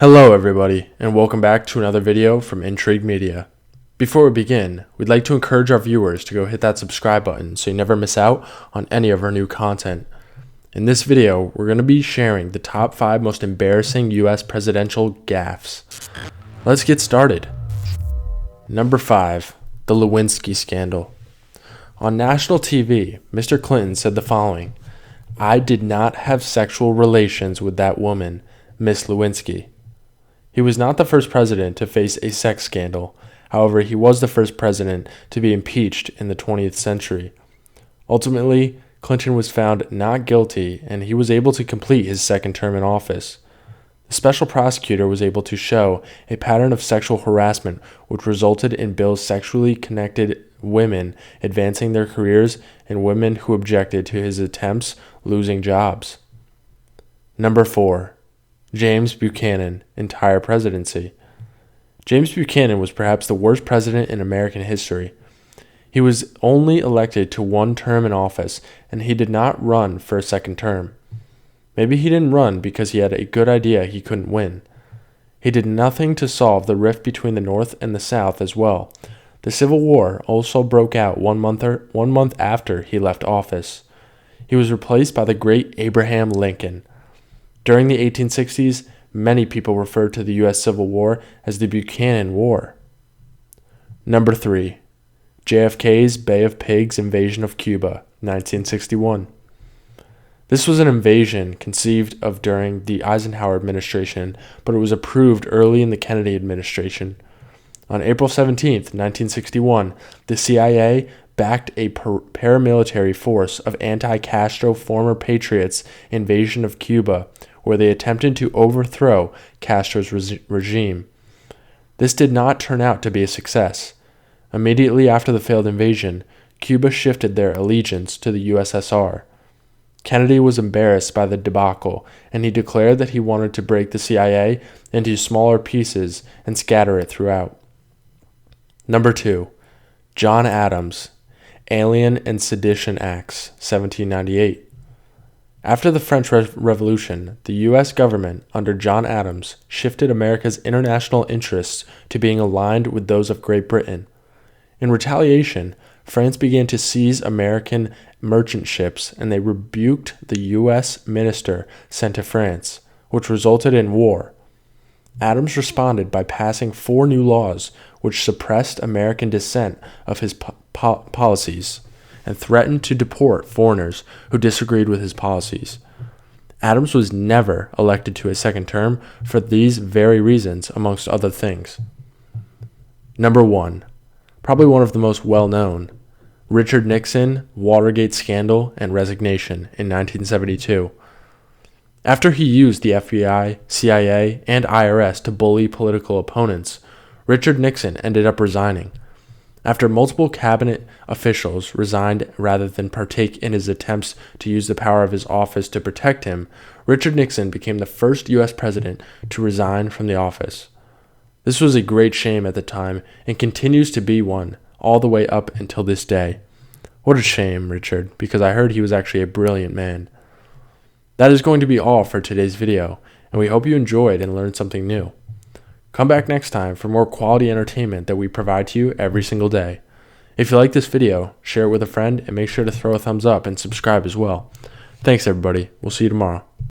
Hello everybody, and welcome back to another video from Intrigue Media. Before we begin, we'd like to encourage our viewers to go hit that subscribe button so you never miss out on any of our new content. In this video, we're going to be sharing the top 5 most embarrassing US presidential gaffes. Let's get started. Number 5. The Lewinsky Scandal. On national TV, Mr. Clinton said the following: "I did not have sexual relations with that woman, Miss Lewinsky." He was not the first president to face a sex scandal. However, he was the first president to be impeached in the 20th century. Ultimately, Clinton was found not guilty, and he was able to complete his second term in office. The special prosecutor was able to show a pattern of sexual harassment which resulted in Bill's sexually connected women advancing their careers and women who objected to his attempts losing jobs. Number 4. James Buchanan, entire presidency. James Buchanan was perhaps the worst president in American history. He was only elected to one term in office, and he did not run for a second term. Maybe he didn't run because he had a good idea he couldn't win. He did nothing to solve the rift between the North and the South as well. The Civil War also broke out one month after he left office. He was replaced by the great Abraham Lincoln. During the 1860s, many people referred to the U.S. Civil War as the Buchanan War. Number 3. JFKs Bay of Pigs invasion of Cuba, 1961. This was an invasion conceived of during the Eisenhower administration, but it was approved early in the Kennedy administration. On April 17, 1961, the CIA backed a paramilitary force of anti-Castro former patriots' invasion of Cuba, where they attempted to overthrow Castro's regime. This did not turn out to be a success. Immediately after the failed invasion, Cuba shifted their allegiance to the USSR. Kennedy was embarrassed by the debacle, and he declared that he wanted to break the CIA into smaller pieces and scatter it throughout. Number 2. John Adams, Alien and Sedition Acts, 1798. After the French Revolution, the U.S. government, under John Adams, shifted America's international interests to being aligned with those of Great Britain. In retaliation, France began to seize American merchant ships, and they rebuked the U.S. minister sent to France, which resulted in war. Adams responded by passing 4 new laws which suppressed American dissent of his policies and threatened to deport foreigners who disagreed with his policies. Adams was never elected to a second term for these very reasons, amongst other things. Number 1. Probably one of the most well-known, Richard Nixon, Watergate scandal and resignation in 1972. After he used the FBI, CIA, and IRS to bully political opponents, Richard Nixon ended up resigning. After multiple cabinet officials resigned rather than partake in his attempts to use the power of his office to protect him, Richard Nixon became the first U.S. president to resign from the office. This was a great shame at the time and continues to be one all the way up until this day. What a shame, Richard, because I heard he was actually a brilliant man. That is going to be all for today's video, and we hope you enjoyed and learned something new. Come back next time for more quality entertainment that we provide to you every single day. If you like this video, share it with a friend and make sure to throw a thumbs up and subscribe as well. Thanks everybody. We'll see you tomorrow.